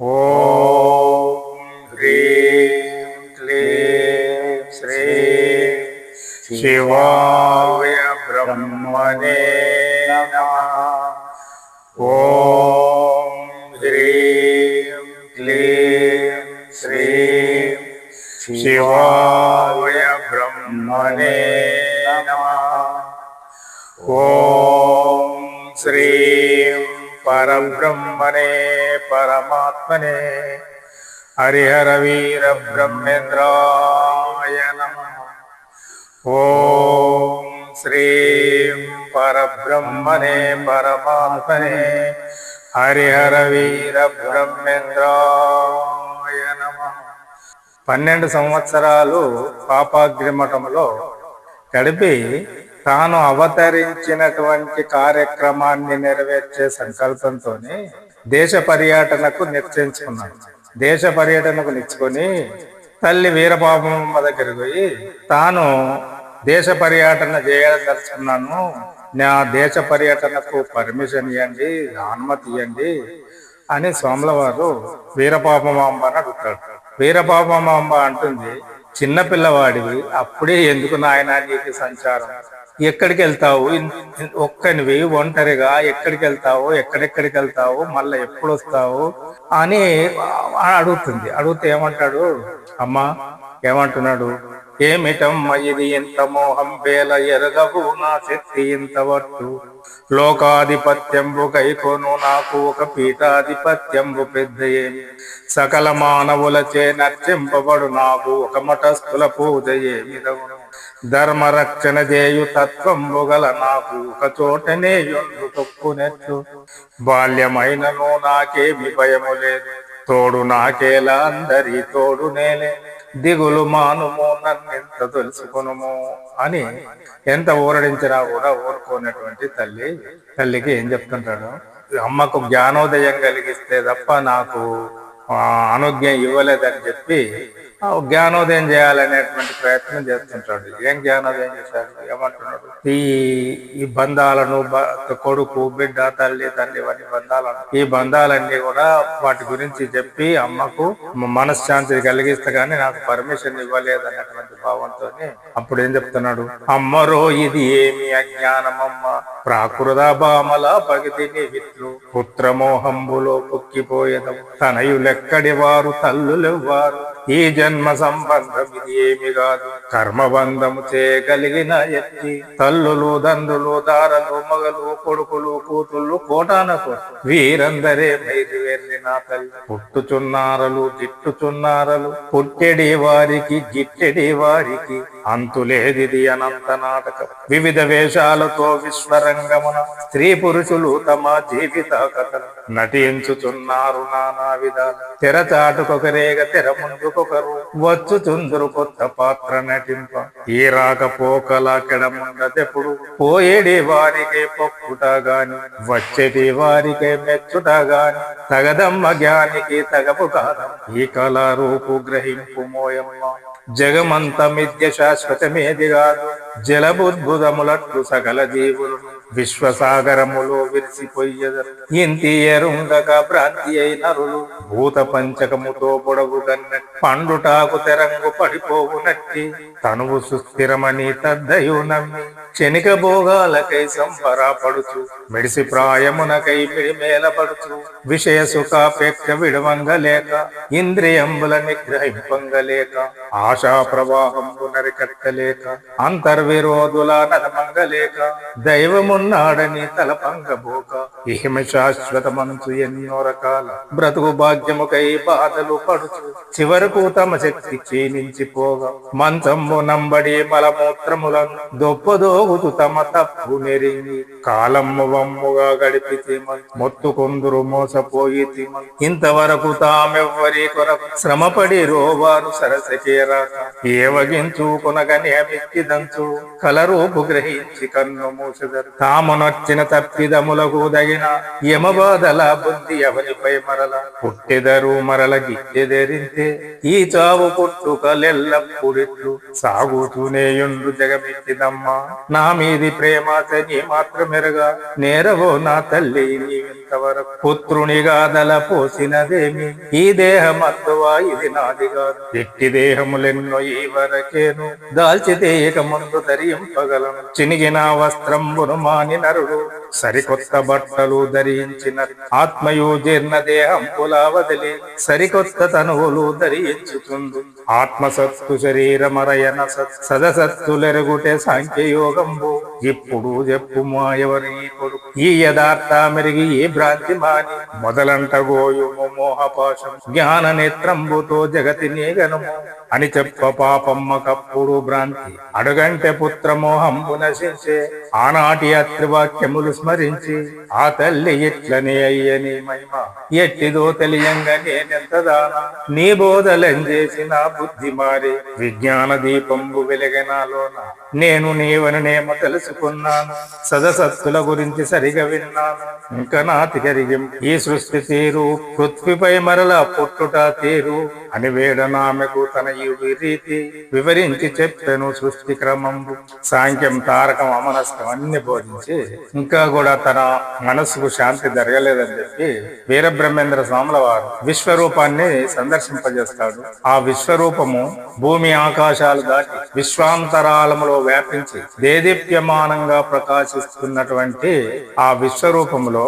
ఓం హ్రీం క్లీం శ్రీ శివాయ బ్రహ్మణే నమః. ఓం హ్రీం క్లీం శ్రీ శివాయ బ్రహ్మణే నమః. ఓం శ్రీం పరబ్రహ్మణే పరమాత్మనే హరిహర వీర బ్రహ్మేంద్రాయ నమః. ఓం శ్రీం పరబ్రహ్మణే పరమాత్మనే హరిహర వీర బ్రహ్మేంద్రాయ నమః. 12 సంవత్సరాలు పాపాగ్నిమఠంలో గడిపి తాను అవతరించినటువంటి కార్యక్రమాన్ని నెరవేర్చే సంకల్పంతో దేశ పర్యటనకు నిశ్చయించుకున్నాడు. దేశ పర్యటనకు నిచ్చుకొని తల్లి వీరపాపమ్మ దగ్గరికి పోయి తాను దేశ పర్యటన చేయదలుచుకున్నాను, నా దేశ పర్యటనకు పర్మిషన్ ఇవ్వండి, అనుమతి ఇవ్వండి అని స్వాముల వారు వీరపాపమాంబ అని అడుగుతాడు. వీరపాపమాంబ అంటుంది, చిన్నపిల్లవాడివి, అప్పుడే ఎందుకు నాయన నీకు సంచారం, ఎక్కడికి వెళ్తావు, ఒక్కనివి ఒంటరిగా ఎక్కడికి వెళ్తావు, ఎక్కడెక్కడికి వెళ్తావు, మళ్ళీ ఎప్పుడు వస్తావు అని అడుగుతుంది. అడిగితే ఏమంటాడు, అమ్మా ఏమంటున్నాడు, ఏమిటమ్మ ఇది ఇంత మోహం వేల ఎరగవు నా శక్తి ఇంతవట్టు, లోకాధిపత్యంబు కైకోను నాకు ఒక పీఠాధిపత్యంబు పెద్ద ఏమి, సకల మానవులచే నర్చింపబడు నాకు ఒక మఠస్థుల పూజ ఏమిదవును, ధర్మరక్షణ చేయు తత్వంబు గల నాకు ఒక చోటనే యొందు తొక్కునెట్లు, బాల్యమైనను నాకేమి భయము లేదు, తోడు నాకేలా అందరి తోడు నేలే, దిగులు మానుము నన్నెంత తెలుసుకునుము అని ఎంత ఊరడించినా కూడా ఊరుకోనటువంటి తల్లికి ఏం చెప్తుంటాడు, అమ్మకు జ్ఞానోదయం కలిగిస్తే తప్ప నాకు అనుజ్ఞ ఇవ్వలేదని చెప్పి జ్ఞానోదయం చేయాలనేటువంటి ప్రయత్నం చేస్తుంటాడు. ఏం జ్ఞానోదయం చేశాడు, ఏమంటున్నాడు, ఈ బంధాలను, కొడుకు బిడ్డ తల్లి ఇవన్నీ బంధాలను, ఈ బంధాలన్నీ కూడా వాటి గురించి చెప్పి అమ్మకు మనశ్శాంతి కలిగిస్తే గానీ నాకు పర్మిషన్ ఇవ్వలేదన్నటువంటి భావంతో అప్పుడు ఏం చెప్తున్నాడు, అమ్మరో ఇది ఏమి అజ్ఞానమమ్మ, ప్రాకృత భామల పగితిని విట్లు, పుత్రమోహంబులో పుక్కిపోయేదము, తనయులెక్కడి వారు తల్లులెవ్వారు, ఈ జన్మ సంబంధం ఇది ఏమి కాదు, కర్మబంధము చేయగలిగిన ఎత్తి, తల్లులు దండ్రులు దారలు మగలు కొడుకులు కూతుళ్ళు కోటానకు వీరందరే మైది వెళ్ళి నా తల్లి, పుట్టుచున్నారలు గిట్టుచున్నారలు, పుట్టెడి వారికి గిట్టెడి వారికి అంతులేదిది అనంత నాటకం, వివిధ వేషాలతో విశ్వరంగమున స్త్రీ పురుషులు తమ జీవిత కథలు నటించుచున్నారు నానా విధాలు, తెరచాటుకొకరేగ తెర ముందుకొకరు వచ్చుచుందురు కొత్త పాత్ర నటింప, ఈ రాకపోకల కెడముండదెప్పుడు, పోయేడి వారికే పప్పుట గాని వచ్చేటి వారికే మెచ్చుట గాని, తగదమ్మ జ్ఞానికి తగపు కాదం ఈ కళారూపు గ్రహింపు మోయమ్మ, జగమంత మిథ్య శాశ్వతమేది కాదు, జలబుద్భుతములట్లు సకల జీవులు విశ్వసాగరములో విరిసిపోయ్యదరు, ఇంతి ఎరుండక భ్రాంతి అయినరులు, భూత పంచకముతో పొడవు గన్న పండుటాకు తెరంగు పడిపోవునట్టి, తనువు సుస్థిరమని తద్దయు నమ్మి క్షణిక భోగాలకై సంబరపడుచు, మెడిసి ప్రాయమునకై మిడిమేలపడుచు, విషయ సుఖాపేక్ష విడవంగలేక, ఇంద్రియంబుల నిగ్రహింపంగలేక, ఆశా ప్రవాహంబు నరికట్టలేక, అంతర్విరోధుల నరమంగలేక, దైవమున్నాడని తలపంగబోక, ఇహిమ శాశ్వత మనసు ఎన్నో రకాల బ్రతుకు భాగ్యముకై బాధలు పడుచు, చివరకు తమ శక్తి క్షీణించిపోగా మంచంబు నంబడి మలమూత్రములను దొప్పదోగుతూ తమ తప్పు నెరిగి, కాలమ్ము వమ్ముగా గడిపితే మొత్తుకొందురు మోసపోయి ఇంతవరకు తామెవ్వరి కొరకు శ్రమపడి రోవారు సరసకేరాక, ఏవగించు కొనగని అమిక్కి దంచు కలరూపు గ్రహించి కన్ను మూసెదరు, తామునొచ్చిన తప్పిదములకు దగిన యమబాధల బుద్ధి ఎవరిపై మరల పుట్టెదరు మరల గిట్టెదరింతే ఈ చావు పుట్టుకలెల్లప్పుడిట్లు సాగుతూనేయుండు జగమెత్తిదమ్మా నా మీది ప్రేమ నీ మాత్రమెరగా నేరవో నా తల్లి నీవింతవరకు పుత్రునిగా దల పోసినదేమి ఈ దేహమత్తువా ఇది నాదిగా ఎట్టి దేహములెన్నో ఈ వరకేను దాల్చితే ఇక ముందు ధరింపగలను చినిగిన వస్త్రంబును మాని నరుడు సరికొత్త బట్టలు ధరించిన ఆత్మయు జీర్ణ దేహం పులా వదిలి సరికొత్త తనువులు ధరించుతుంది ఆత్మసత్తు శరీరమరయన సదసత్తులెరుగుటే సాంఖ్యయోగంబు ఇప్పుడు చెప్పు ఎవరి కొడుకు ఈ యథార్థ మెరిగి ఈ భ్రాంతి మాని మొదలంట గోయుము మోహపాశం జ్ఞాన నేత్రంబుతో జగతిని గనుము అని చెప్ప పాపమ్మకప్పుడు భ్రాంతి అడుగంటే పుత్రమోహంబు నశించే ఆనాటి అత్రివాక్యములు స్మరించి ఆ తల్లి ఇట్లనే అయ్యని మహిమ ఎట్టిదో తెలియంగా నేనెంతదానా నీ బోధలంజేసిన బుద్ధి మారి విజ్ఞాన దీపంబు వెలిగనాలోన నేను నీవననేమో తెలుసుకున్నాను సదసత్తుల గురించి సరిగా విన్నాను ఇంకా నాతి కరిగిం ఈ సృష్టి తీరు పృథ్వీపై మరల పుట్టుట తీరు అని వేడనామెకు తన ఈ రీతి వివరించి చెప్పాను సృష్టి క్రమంబు సాంఖ్యం తారకం అమనస్కం అన్ని బోధించి ఇంకా కూడా తన మనస్సుకు శాంతి జరగలేదని చెప్పి వీరబ్రహ్మేంద్ర స్వాముల వారు విశ్వరూపాన్ని సందర్శింపజేస్తాడు ఆ విశ్వరూపము భూమి ఆకాశాలు దాటి విశ్వాంతరాళములో వ్యాపించి దేదీప్యమానంగా ప్రకాశిస్తున్నటువంటి ఆ విశ్వరూపములో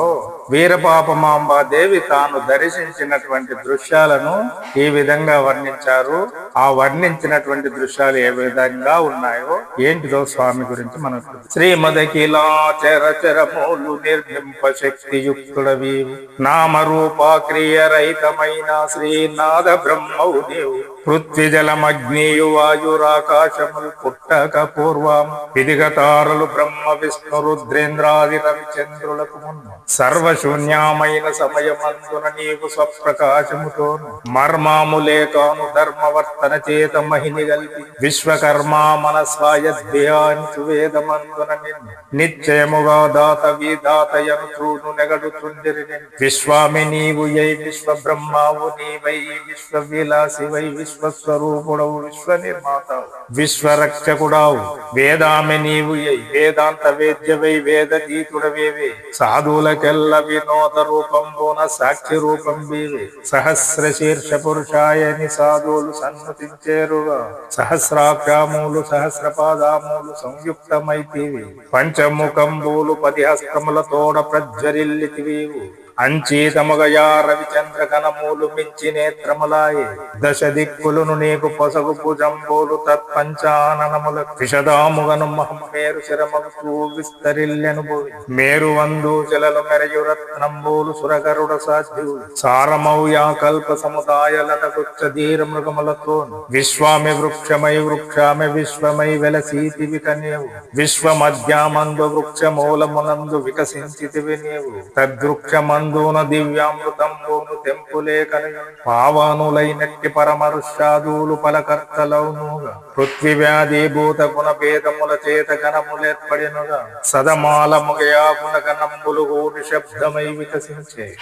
వీరపాపమాంబ దేవి తాను దర్శించినటువంటి దృశ్యాలను ఈ విధంగా వర్ణించారు ఆ వర్ణించినటువంటి దృశ్యాలు ఏ విధంగా ఉన్నాయో ఏంటిదో స్వామి గురించి మనకు శ్రీమదకిలాచరచరమూలు నిర్భింప శక్తియుక్తుడవి నామరూపా క్రియరహితమైన శ్రీనాథ బ్రహ్మవు నీవు పృథ్వీ జలమగ్నియు వాయురాకాశములు పుట్టక పూర్వం విధిగతారులు బ్రహ్మ విష్ణు రుద్రేంద్రాది రవిచంద్రులకు మున్న సర్వశూన్యమైన సమయమందున నీవు స్వప్రకాశముతోను మర్మాములే కాను ధర్మవర్తన చేత మహిని గల్పి విశ్వకర్మా మనస్వాయద్భ్యాంచు వేదమందున నిన్ను నిశ్చయముగా దాత విధాతయను చూను నెగడుచుండిరి విశ్వామి నీవు యై విశ్వ బ్రహ్మావు నీవై విశ్వ విలాసివై విశ్వస్వరూపుడవు విశ్వ నిర్మాతవు విశ్వరక్షకుడావు వేదామె నీవు యై వేదాంత వేద్యవై వేదతీతుడవేవే సాధువులకెల్ల వినోద రూపంబున సాక్షి రూపం వీవే సహస్ర శీర్ష పురుషాయని సాధువులు సన్మతించేరుగా సహస్రాక్షాములు సహస్రపాదాములు సంయుక్తమైతివి పంచముఖంబులు 10 హస్తములతోడ ప్రజ్వరిల్లితివీవు అంచీతముగయా రవిచంద్ర కణములు మించి నేత్రములాయే దశ దిక్కులను నీకు పొసగు భుజంబోలు తత్పంచాననముల విషదాముగను మహమ్మేరు శరమగు విస్తరిల్లెను భూమి మేరు వందు జలలు మెరయు రత్నంబోలు సురగరుడ సాధ్యులు సారమౌయా కల్ప సముదాయలత గుచ్చ ధీర మృగములతో విశ్వామి వృక్షమై వృక్షామి విశ్వమై వెలసీతివి కనేవు విశ్వ మధ్యామందు వృక్షమూలమునందు వికసించితివి నీవు తద్వృక్షమందు దివ్యామృతంబోను తెంపులే కనయు పావానులైనట్టి పరమరుషాదులు పలకర్తలౌనుగా పృథ్వీ వ్యాధి భూత గుణ భేదముల చేత గణములేర్పడినుగా సదమాలముగయా గుణ గణంబులు గూడి శబ్దమై వికసించే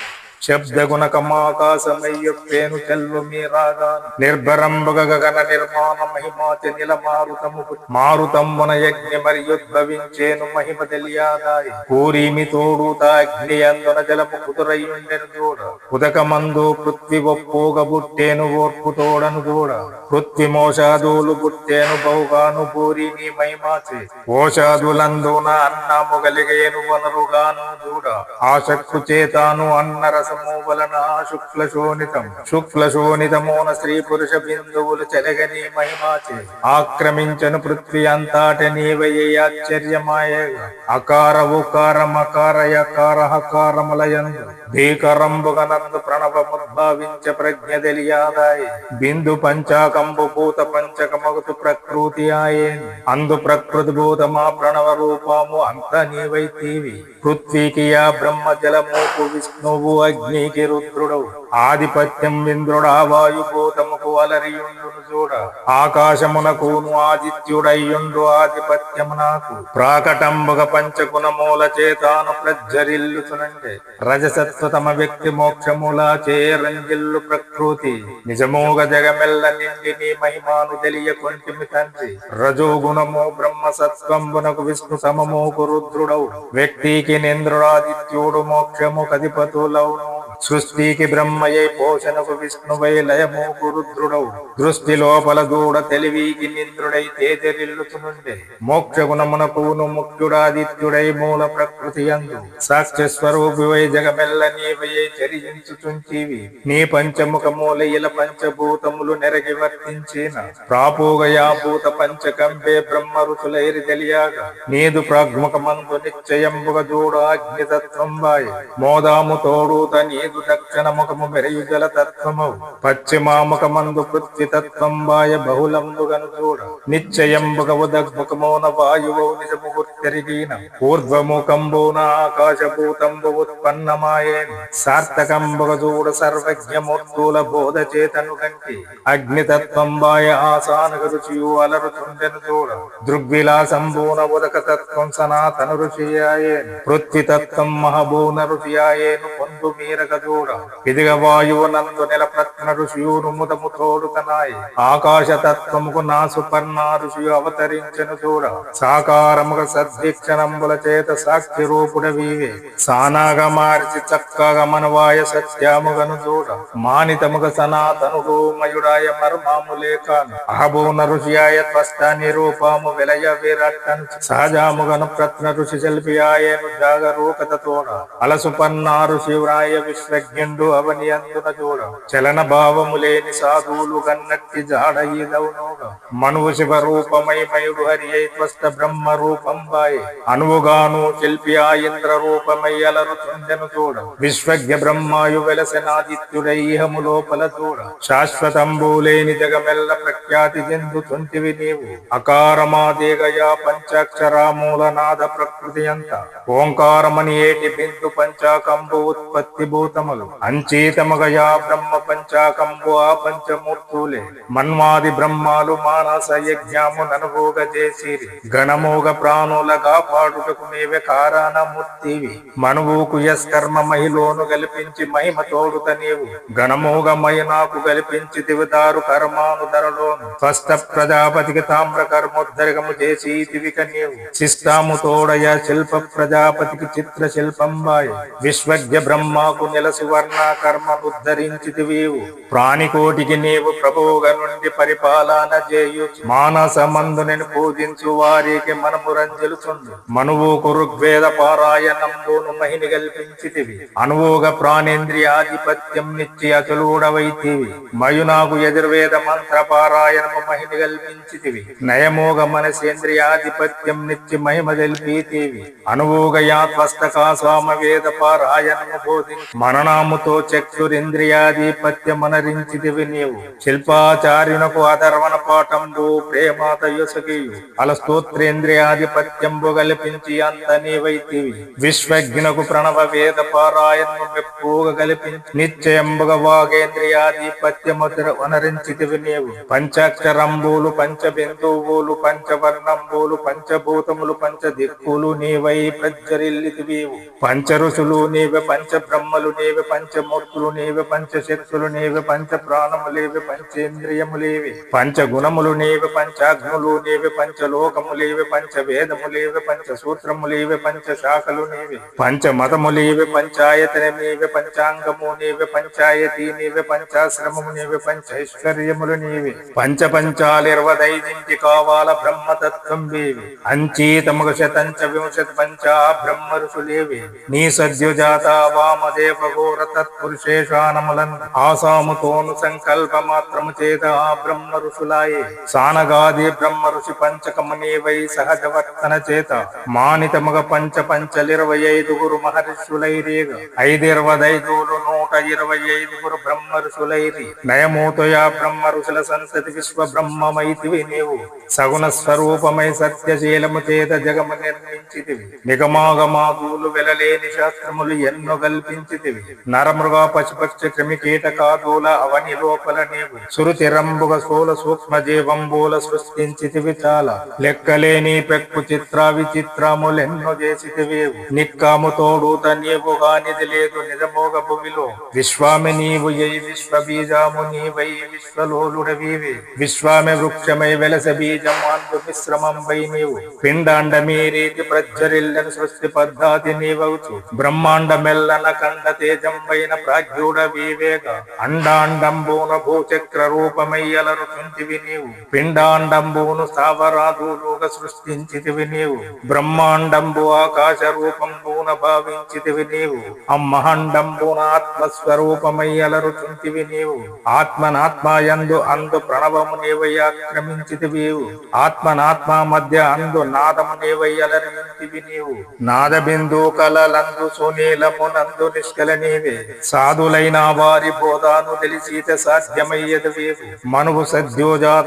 శబ్దగుణకమాకాశమయ్యప్పేను చెల్లు మీరాగా నిర్భరంబగ గగన నిర్మాణ మహిమాతి నిల మారుతమ్మున యజ్ఞ మరియుద్భవించేను మహిమ తెలియాదాయి పూరిమి తోడుత అగ్ని అందున జలము కుదురయుండెను దూడ ఉదకమందు పృథ్వీ ఒప్పుగ బుట్టేను ఓర్పు తోడను దూడ పృథ్వీ మోషాదులు బుట్టేను బహుగాను పూరిమి మహిమాచే ఓషాదులందున అన్నము గలిగేను వనరుగాను దూడ ఆశక్కు చేతాను అన్నర వలన శుక్లశోణితమోన స్త్రీ పురుష బిందువులు చెలగని మహిమాచే ఆక్రమించను పృథ్వీ అంతాట నీవయ్యే ఆశ్చర్యమాయ అకార ఉకార మకార యకార హకారములయందు భీకరంబుగనందు ప్రణవముద్భావించ ప్రజ్ఞ తెలియాదాయి బిందు పంచాకంబు భూత పంచకమగుతు ప్రకృతి ఆయే అందు ప్రకృతి భూతమా ప్రణవ రూపము అంత నీవైతీవి పృథ్వీకి యా బ్రహ్మ జలమోపు విష్ణువు అగ్నికి రుద్రుడవు ఆధిపత్యం ఇంద్రుడా వాయుభూతముకు అలరియుండును చూడ ఆకాశమునకును ఆదిత్యుడయ్యుండు ఆధిపత్యము నాకు ప్రాకటంబుగ పంచగుణమూల చేతాను ప్రజ్వరిల్లుతునంటే రజసత్వతమ వ్యక్తి మోక్షముల చేరంజిల్లు ప్రకృతి నిజమోగ జగమెల్ల నిండి నీ మహిమాను తెలియకొంటిమి తండ్రి రజోగుణము బ్రహ్మ సత్వంబునకు విష్ణు సమమోకు రుద్రుడవు వ్యక్తికి నింద్రుడాదిత్యుడు మోక్షము కధిపతులవును సృష్టికి బ్రహ్మయే పోషణకు విష్ణువై లయమోకు రుద్రుడవు దృష్టి లోపల దూడ తెలివికి నింద్రుడై తేజరిల్లుతునుండే మోక్ష గుణమునకును ముఖ్యుడాదిత్యుడై మూల ప్రకృతి యందు సాక్ష్య స్వరూపివై జగమెల్ల నీవయే చరించుచుంచివి నీ పంచముఖ మూలయిల పంచభూతములు నెరగి వర్తించిన ప్రాపోగయా భూత పంచకంబే బ్రహ్మ రుచులైరి తెలియగా నీదు ప్రాగ్ముఖమందు నిశ్చయంబుగ దూడ అగ్నితత్వం వాయ మోదాము తోడూత నీదు దక్షిణ ముఖము మెరయు జల తత్వము పశ్చిమాముఖమందు పృథ్వీ తత్వం వాయ బహుళంబుగను చూడ నిశ్చయంబుగ ఉదగ్ముఖమోన వాయువు నిజము గుర్తెరిగిన ఊర్ధ్వముఖంబున ఆకాశభూతంబు ఉత్పన్నమాయేన్ సార్థకంబుగ చూడ సర్వజ్ఞమూర్తుల బోధ చేతను కంటి అగ్నితత్వం వాయ ఆసానగ రుచియు అలరుతుండెను చూడ దృగ్విలాసంబూన ఉదక తత్వం సనాతన ఋషియాయేను పృథ్వీ తత్వం మహబూన ఋషియాయేను పొందు మీరగ చూడ ఇదిగ వాయువు నందు నిలప్రత్న ఋషియును ముదము తోడుతనాయి ఆకాశ తత్వముకు నా సుపర్ణ ఋషియు అవతరించెను చూడ సాకారముగ సద్దీక్షణంబుల చేత సాక్షి రూపుడవీవే సానాగా మార్చి చక్కగా మనవాయ సత్యముగను చూడ మానితముగ సనాతనుడు మయుడాయ మర్మాములే కాను అహబూన ఋషియాయ త్వష్ట నిరూపము విలయ విరట్టను సహజాముగను ప్రత్న ఋషి శిల్పియాయను జాగరూకత తోడ అలసుపన్న ఋషివ్రాయ విశ్వజ్ఞుండు అవనియందున చూడ చలన భావము లేని సాధువులు గన్నట్టి జాడయిదవునోగా మనువు శివ రూపమై మయుడు హరి అయి త్వష్ట బ్రహ్మ రూపం వాయే అనువుగాను శిల్పి ఆ ఇంద్ర రూపమై అలరుతుండెను చూడ విశ్వజ్ఞ బ్రహ్మాయు వెలసెనాదిత్యుడైహము లోపల చూడ శాశ్వతంబులేని జగమెల్ల ప్రఖ్యాతి చెందుతుంటివి నీవు అకారమాదేగయా పంచాక్షరామూలనాద ప్రకృతి అంత ఓంకారమని ఏటి బిందు పంచాకంబు ఉత్పత్తి భూతములు అంచేతమగయా బ్రహ్మ పంచాకంబు ఆ పంచమూర్తులే మన్వాది బ్రహ్మాలు మానస యజ్ఞము ననుభోగ చేసిరి గణమోగ ప్రాణుల కాపాడుటకు నీవే కారణమూర్తివి మనువుకు యస్కర్మ మహిలోను గలిపించి మహిమ తోడుత నీవు గణమోగమయ నాకు గలిపించి దివదారు కర్మాను ధరలోను స్పష్ట ప్రజాపతికి తామ్ర కర్మోద్ధరగము చేసీతివిక నీవు శిష్టాము తోడయ శిల్ప ప్రజాపతికి చిత్ర శిల్పం వాయ విశ్వజ్ఞ బ్రహ్మకు నిలసి వర్ణ కర్మనుద్ధరించితివీవు ప్రాణికోటికి నీవు ప్రభువుగ నుండి పరిపాలన చేయు మానసమందు నేను పూజించు వారికి మనము రంజలుచుండు మనువుకు ఋగ్వేద పారాయణంబును మహిని కల్పించితివి అనువుగ ప్రాణేంద్రియాధిపత్యం నిత్య అచలుడవైతివి మయునాకు యజుర్వేద మంత్ర పారాయణము మహిని కల్పించితివి నయమోగ మనసేంద్రియాధిపత్యం నిత్య మహిమ తెలిపితివి అనువుగ యాత్వస్తకా స్వామ వేద పారాయణము బోధించి మననాముతో చక్షురింద్రియాధిపత్యమనరించితివి నీవు శిల్పాచార్యునకు అధర్వణ పాఠంబు ప్రేమాత యొసగియు అల స్తోత్రేంద్రియాధిపత్యంబు గల్పించి అంత నీవైతివి విశ్వజ్ఞునకు ప్రణవ వేద పారాయణము మెప్పుగ గల్పించి నిశ్చయంబుగ వాగేంద్రియాధిపత్యముద్ర వనరించితివి నీవు పంచాక్షరంబులు పంచబిందువులు పంచవర్ణంబులు పంచభూతములు పంచదిక్కులు నీవై ప్రజ్వరిల్లితివీవు పంచ ఋషులు నీవే పంచ బ్రహ్మలు నీవే పంచమూర్తులు నీవే పంచశక్తులు నీవే పంచ ప్రాణములేవే పంచేంద్రియములేవి పంచగుణములు నీవే పంచాగ్నులు నీవే పంచలోకములేవే పంచవేదములేవే పంచసూత్రములేవే పంచశాఖలు నీవే పంచమతములేవే పంచాయతన నీవే పంచాంగము నీవే పంచాయతీ నీవే పంచాశ్రమము నీవే పంచైశ్వర్యములు నీవే పంచాలిర్వదైదింటి కావాల బ్రహ్మతత్వం వేవి అంచీతముగ శతంచ వింశత్ పంచా బ్రహ్మ ఋషులేవి నీ సద్యుజాత వామదేవ ఘోర తత్పురుషేషానములన్ ఆసా సాముతోను సంకల్ప మాత్రము చేత ఆ బ్రహ్మ ఋషులాయే సానగాది బ్రహ్మ ఋషి పంచకమనీవై సహజవర్తన చేత మానితముగ పంచలిరవైదుగురు మహర్షులైరేగ 525 బ్రహ్మ ఋషులైరి నయమూతయా బ్రహ్మ ఋషుల సంతతి విశ్వ బ్రహ్మమైతివి నీవు సగుణ స్వరూపమై సత్యశీలము చేత జగము నిర్మించితివి నిగమాగమాదులు వెలలేని శాస్త్రములు ఎన్నో కల్పించితివి నరమృగ పశుపక్ష క్రిమి కీటకాదుల అవని లోపల నీవు సురుతిరంబుగ స్థూల సూక్ష్మ జీవంబుల సృష్టించితివి చాలా లెక్కలేని పెక్కు చిత్ర విచిత్రములెన్నో చేసితివేవు నిక్కాము తోడుత నీవు గానిది లేదు నిజమోగ భూమిలో విశ్వామి నీవు ఏ విశ్వ బీజాము నీవై విశ్వలోలుడవీవి విశ్వామి వృక్షమై వెలస బీజమాందు మిశ్రమంపై నీవు పిండాండమీ రీతి ప్రజ్వరిల్లని సృష్టి పద్ధతి నీవవుచు బ్రహ్మాండమెల్లన కండ తేజంపైన ప్రాజ్ఞుడ వివేక అండాండంబూన భూచక్ర రూపమయ్యలరు చుంటివి నీవు పిండాండంబూను స్థావరాదులుగ సృష్టించితివి నీవు బ్రహ్మాండంబు ఆకాశ రూపంబూన భావించితివి నీవు అమ్మహండంబూన ఆత్మస్వరూపమయ్యలరు చుంటివి నీవు ఆత్మనాత్మయందు అందు ప్రణవము నీవై ఆక్రమించితివి ఆత్మనాత్మ మధ్య అందు నాదము నీవై అలరించితివి నీవు నాద బిందు కలలందు సునీలమునందు నిష్కల నీవే సాధులైన వారి బోధాను తెలిసితే సాధ్యమయ్యదవేవు మనువు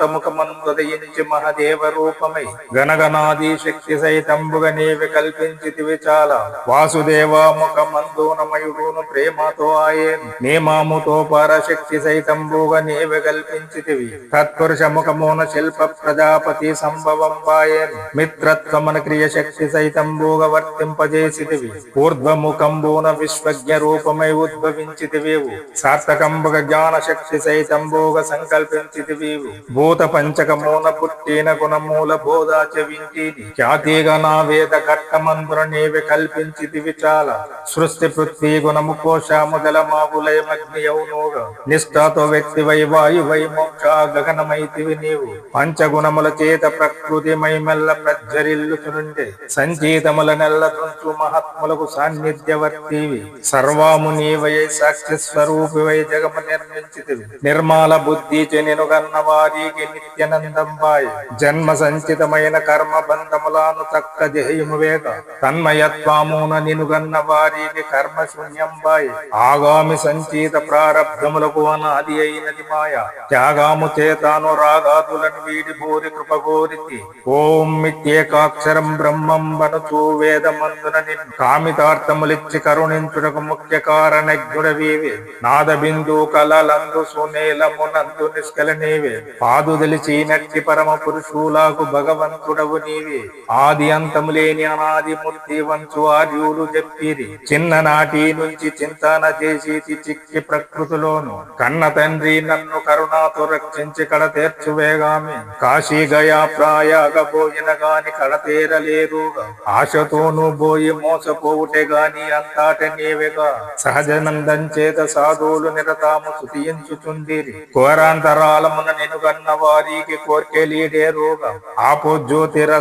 సద్యోజాతముఖమందుదయించి మహదేవ రూపమై గణగణాది శక్తి సైతంబుగ నీవి కల్పించితివి చాలా వాసుదేవ ముఖమందునమయుడును ప్రేమతో ఆయే నేమాముతో పరశక్తి సైతంబుగ నీవి కల్పించితివి తత్పురుష ముఖమున శిల్ప ప్రజాపతి సంభవం పాయే మిత్రత్వమన క్రియ శక్తి సైతంబుగ వర్తింపజేసితివి ఊర్ధ్వముఖంబున విశ్వజ్ఞ రూపమై ఉద్భవించితివేవు సార్థకంబుగ జ్ఞాన శక్తి సైతంబుగ సంకల్పించితివేవు భూత పంచకమున పుట్టిన గుణమూల బోధాచ వింటిది ఖ్యాతిగా నా వేద ఘట్టమందున నీవి కల్పించితివి చాలా సృష్టి పృథ్వీ గుణము కోశము జలమావులయమగ్నియౌనుగా నిష్ఠాతో వ్యక్తి వై వాయు వై మోక్ష గగనమైతివి నీవు పంచగుణముల చేత ప్రకృతి మైమెల్ల ప్రజ్వరిల్లుచునుండే సంచీతముల నెల్ల తుంచు మహాత్ములకు సాన్నిధ్యవర్తివి సర్వాము నీవై సాక్షి స్వరూపివై జగము నిర్మించితివి నిర్మాల బుద్ధి చెనిను గన్న వారికి నిత్యనందంబాయ్ జన్మ సంచితమైన కర్మ బంధములను తక్క జయము వేగ తన్మయత్వామున నినుగన్న వారికి కర్మ శూన్యంబాయ్ ఆగామి సంచిత ప్రారబ్ధములకు అనాది అయినది మాయ త్యాగాము చేతాను రాగాదులను వీడి భూరి కృపగోరితి ఓం మిత్యేకాక్షరం బ్రహ్మం వనుచు వేదమందున నిన్ను కామితార్థములిచ్చి కరుణించుటకు ముఖ్య కారణజ్ఞుడవీవే నాద బిందు కలలందు సునేలమునందు నిష్కల నీవే పాదు తెలిసి నట్టి పరమ పురుషులకు భగవంతుడవు నీవే ఆది అంతము లేని అనాది మూర్తి వంచు ఆర్యులు చెప్పిరి చిన్ననాటి నుంచి చింతన చేసి చిక్కి ప్రకృతిలోను కన్న తండ్రి నన్ను కరుణాతో రక్షించి కడ తీర్చువేగామి కాశీ గయా ప్రాయాగ పోయిన గాని కడతేరలేరుగా ఆశతోను పోయి మోసపోవుటే గాని అంతాట నీవేగా సహజనందం చేత సాధువులు నిరతాము స్తుతించుచుండిరి ఘోరాంతరాలమున నినుగన్న వారికి కోర్కెలీడేరుగా ఆపో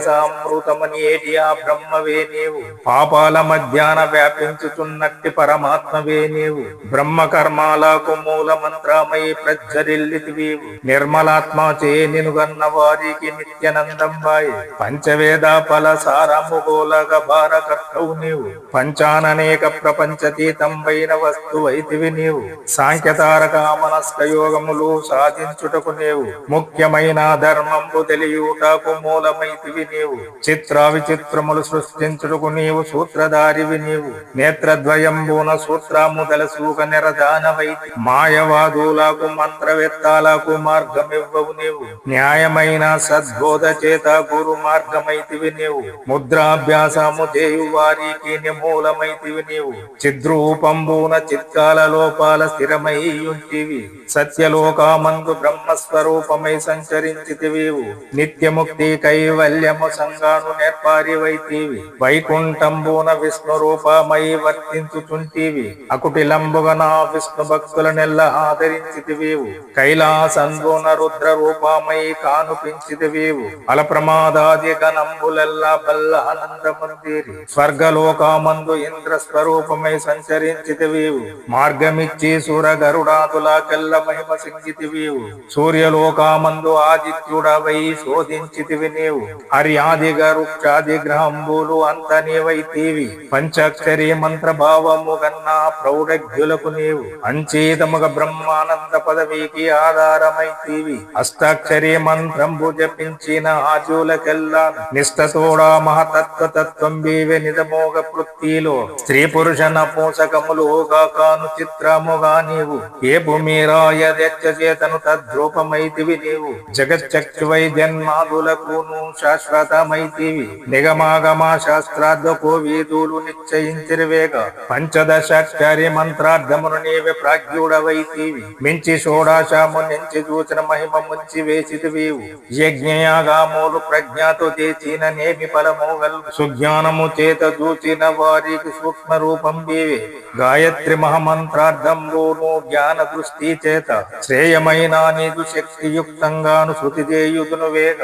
జ్యోతిరసామృతమని ఏటి ఆ బ్రహ్మవే నీవు పాపాల మధ్యాన వ్యాపించుచున్నట్టి పరమాత్మవే నీవు బ్రహ్మ కర్మాలకు మూల మంత్రమై ప్రజ్వరిల్లితివీవు నిర్మలాత్మ చే నినుగన్న వారికి నిత్యనందంబాయి పంచవేద ఫల సారముగోలగ భారకర్తవు నీవు పంచాననేక ప్రపంచతీతంబైన వస్తువైతివి నీవు సాంఖ్యతారక మనస్క యోగములు సాధించుటకు నీవు ముఖ్యమైన ధర్మంబు తెలియుటకు మూలమైతివి నీవు చిత్ర విచిత్రములు సృష్టించుటకు నీవు సూత్రధారివి నీవు నేత్రద్వయంబున సూత్రము తెలుసుక నిరదానవైతి మాయవాదులకు మంత్రవేత్తాలకు మార్గమివ్వవు నీవు న్యాయమైన సద్బోధ చేత గురు మార్గమైతివి నీవు ముద్రాభ్యాసము చేయు వారికి నిమూలమైతివి నీవు చిద్రూపంబున చిత్కాల లోపాల స్థిరమై ఉంటివి సత్యలోకమందు బ్రహ్మస్వరూపమై సంచరించితివివు నిత్యముక్తి కైవల్యము సంగాను నేర్పారివైతివి వైకుంఠంబున విష్ణు రూపమై వర్తించుచుంటివి అకుటిలంబుగ నా విష్ణు భక్తుల నెల్ల ఆదరించితివివు కైలాసంబున రుద్ర రూపమై కానుపించితివివు అల ప్రమాదాది గణంబులెల్లా బల్ల ఆనందమందిరి స్వర్గలోకమందు ఇంద్ర స్వరూపమై సంచరించితివివు మార్గమిచ్చి సురగ గరుడాదులకెల్ల మహిమ సింగితివివు సూర్యలోకమందు ఆదిత్యుడవై శోధించితివి నీవు హర్యాదిగ వృక్షాది గ్రహంబులు అంత నీవైతివి పంచాక్షరి మంత్ర భావము గన్నా ప్రౌఢజ్ఞులకు నీవు అంచేతముగ బ్రహ్మానంద పదవికి ఆధారమైతివి అష్టాక్షరి మంత్రంబు జపించిన ఆజులకెల్లా నిష్ఠతోడా మహతత్వతత్వం బీవె నిజమోగ వృత్తిలో స్త్రీ పురుష నపూంసకములుగా కాను చిత్రముగా నీవు ఏ భూమిరాయదెచ్చచేతను తద్రూపమైతివి నీవు జగచ్చక్షువై జన్మాదులకును శాశ్వతమైతివి నిగమాగమ శాస్త్రార్థకు వీధులు నిశ్చయించిరువేగ పంచదశాక్షరి మంత్రార్థమును నీవే ప్రాజ్ఞుడవైతివి మించి షోడాశము నుంచి చూచిన మహిమ ముంచి వేసితివివు యజ్ఞయాగాములు ప్రజ్ఞతో చేసిన నేమి ఫలముగల్ సుజ్ఞానము చేత చూచిన వారికి సూక్ష్మ రూపం బీవే గాయత్రి మహామంత్రార్థంలోను జ్ఞాన దృష్టి చేత శ్రేయమైన నీకు శక్తియుక్తంగాను శృతి చేయుదును వేగ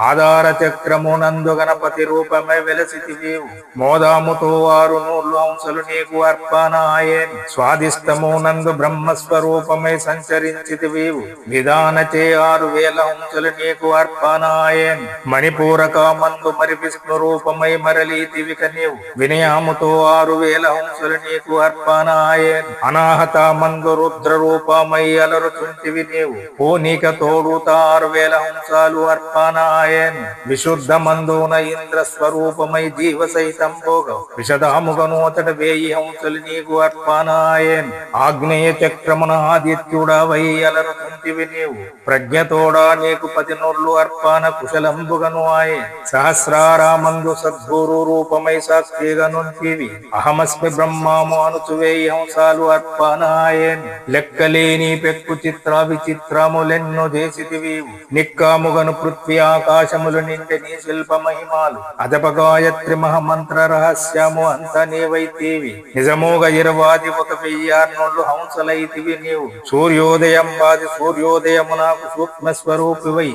ఆధార చక్రమునందు గణపతి రూపమై వెలసితివివు మోదాముతో 600 అంశలు నీకు అర్పణాయేన్ స్వాదిష్టమునందు బ్రహ్మస్వరూపమై సంచరించితివివు విధానచే 6000 అంశలు నీకు అర్పణాయేన్ మణిపూరక మందు మరి విష్ణు రూపమై మరలీతివిక నీవు వినయాముతో 6000 అంశలు నీకు అర్పణాయేన్ అనాహత మందు రుద్ర రూపమై అలరుచుంటివి నీవు పూనిక తోడుత 6000 అంశాలు అర్పణాయేన్ విశుద్ధ మందున ఇంద్ర స్వరూపమై జీవ సైతం భోగ విషదాముగను అతడు 1000 అంశలు నీకు అర్పణాయేన్ ఆగ్నేయ చక్రమున ఆదిత్యుడవై అలరుచుంటివి నీవు ప్రజ్ఞతోడా నీకు 10 నోర్లు అర్పణ కుశలంబుగను ఆయే సహస్రారామందు సద్గురు రూపమై సాక్షిగనుంటివి అహమస్మి బ్రహ్మము అనుచు 1000 అంశాలు అర్పణాయేన్ లెక్కలేని పెక్కు చిత్ర విచిత్రములెన్నో చేసితివి నిక్కాముగను పృథ్వీ ఆకాశములు నిండి నీ శిల్ప మహిమాలు అదప గాయత్రి మహామంత్ర రహస్యము అంత నీవైతివి నిజమోగ 21,000 హంసలైతివి నీవు సూర్యోదయం వాది సూర్యోదయము నాకు సూక్ష్మ స్వరూపివై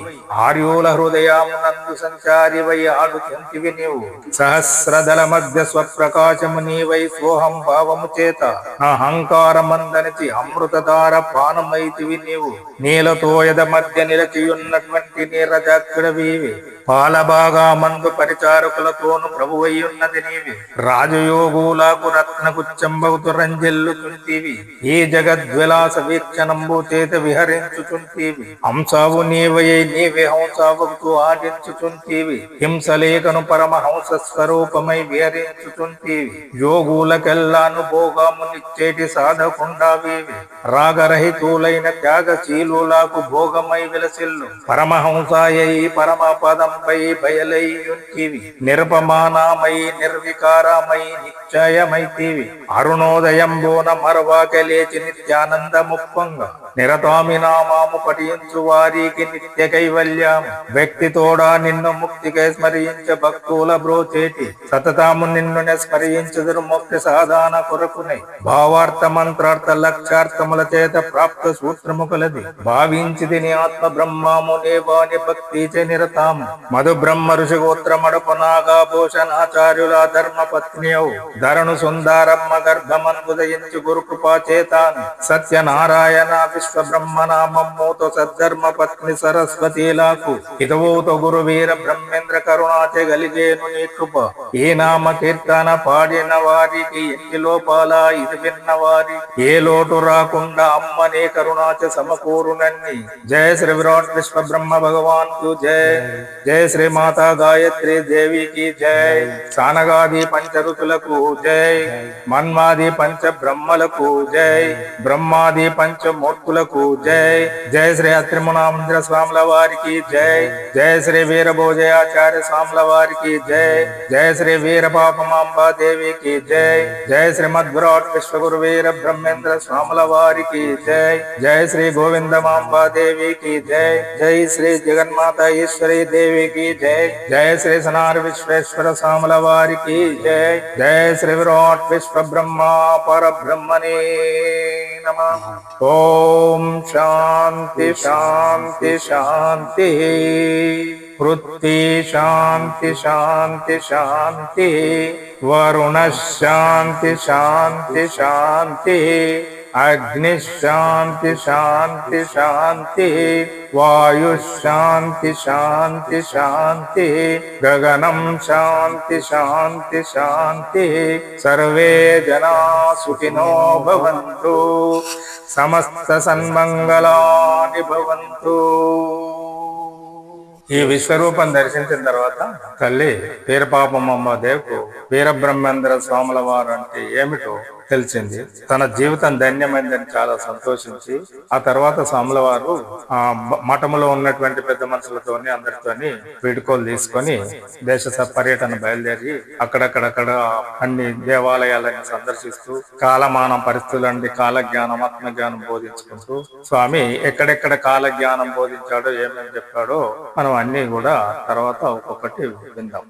ఆర్యోల హృదయమునందు సంచారివై ఆడుచుంటివి నీవు సహస్రదళ మధ్య స్వప్రకాశము నీవై సోహం భావము చేత అహంకారమందనిచి అమృతధార పానమైతివి నీవు నీలతోయద మధ్య నిలచియున్నటువంటి నీరజాక్షుడవివి పాలబాగా మందు పరిచారకులతోను ప్రభువయ్యున్నది నీవి రాజయోగులకు రత్నకుచ్చంబవుతు రంజెల్లుచుంటివి ఈ జగద్విలాస వీక్షణంబు చేత విహరించుచుంటివి హంసావు నీవయై నీవే హంసావుతూ ఆడించుచుంటివి హింసలేఖను పరమహంస స్వరూపమై విహరించుచుంటివి యోగులకెల్లాను భోగము నిచ్చేటి సాధకుండావివి రాగరహితులైన త్యాగశీలులకు భోగమై విలసిల్లు పరమహంసాయై పరమ పదంపై బయలైయుంటివి నిరపమానమై నిర్వికారమై నిశ్చయమైతివి అరుణోదయంబోన మరవాక లేచి నిత్యానందముప్పంగ నిరతామి నామాము పఠించు వారికి నిత్య కైవల్యం వ్యక్తితోడా నిన్ను ముక్తికై స్మరించ భక్తుల బ్రోచేటి సతతాము నిన్ను స్మరించుదురు ముక్తి సాధన కొరకునే భావార్థ మంత్రార్థ లక్ష్యార్థముల చేత ప్రాప్త సూత్రము కలది భావించిది నీ ఆత్మ బ్రహ్మము నేవాని భక్తి చే నిరతాము మధు బ్రహ్మ ఋషి గోత్రమడపు నాగా భూషణాచార్యుల ధర్మ పత్నియౌ ధరణు సుందరమ్మ గర్భమన్ముదయించు గురు కృపా చేతాన్ సత్యనారాయణ విశ్వ బ్రహ్మనామమ్మూతో సద్ధర్మ పత్ని సరస్వతీలకు హితవూతో గురు వీర బ్రహ్మేంద్ర కరుణాచే గలిగేను నీ కృప ఏ నామ కీర్తన పాడిన వారికి ఎన్ని లోపాల ఇది విన్న వారి ఏ లోటు రాకుండా అమ్మనే కరుణాచ సమకూరునన్ని జయ శ్రీ విరాట్ విశ్వ బ్రహ్మ భగవాన్ కు జయ జయ శ్రీ మాతా గాయత్రి దేవి కి జయ సానగాది పంచరుతులకు జయ మన్మాది పంచ బ్రహ్మలకు జయ బ్రహ్మాది పంచమూర్తులకు జయ జయ శ్రీ అత్రిమునాంధ్ర స్వాముల వారికి జయ జయ శ్రీ వీరభోజయాచార్య స్వాముల వారికి జయ జయ శ్రీ వీరపాపమాంబా దేవికి జయ జయ శ్రీమద్ విరాట్ విశ్వగురు వీర బ్రహ్మేంద్ర స్వాముల వారికి జయ జయ శ్రీ గోవిందమాంబా దేవికి జయ జయ శ్రీ జగన్మాత ఈశ్వరి దేవికి జయ జయ శ్రీ సనార విశ్వేశ్వర స్వాముల వారికి జయ జయ శ్రీ విరాట్ విశ్వ బ్రహ్మ పరబ్రహ్మణే నమః. ఓం శాంతి శాంతి శాంతి పృథ్వీ శాంతి శాంతి శాంతి వరుణ శాంతి శాంతి శాంతి అగ్ని శాంతి శాంతి శాంతి, వాయు శాంతి శాంతి శాంతి, గగనం శాంతి శాంతి శాంతి, సర్వే జనా సుఖినో భవంతు, సమస్త సన్మంగళాని భవంతు. ఈ విశ్వరూపం దర్శించిన తర్వాత తల్లి వీరపాపమ్మ దేవకు వీరబ్రహ్మేంద్ర స్వాముల వారు అంటే ఏమిటో తెలిసింది. తన జీవితం ధన్యమైందని చాలా సంతోషించి ఆ తర్వాత స్వాముల వారు ఆ మఠములో ఉన్నటువంటి పెద్ద మనుషులతోని అందరితోని వీడుకోలు తీసుకొని దేశ పర్యటన బయలుదేరి అక్కడక్కడక్కడ అన్ని దేవాలయాలను సందర్శిస్తూ కాలమానం పరిస్థితులండి కాల జ్ఞానం ఆత్మ జ్ఞానం బోధించుకుంటూ స్వామి ఎక్కడెక్కడ కాల జ్ఞానం బోధించాడో ఏమేమి చెప్పాడో మనం అన్ని కూడా తర్వాత ఒక్కొక్కటి విందాం.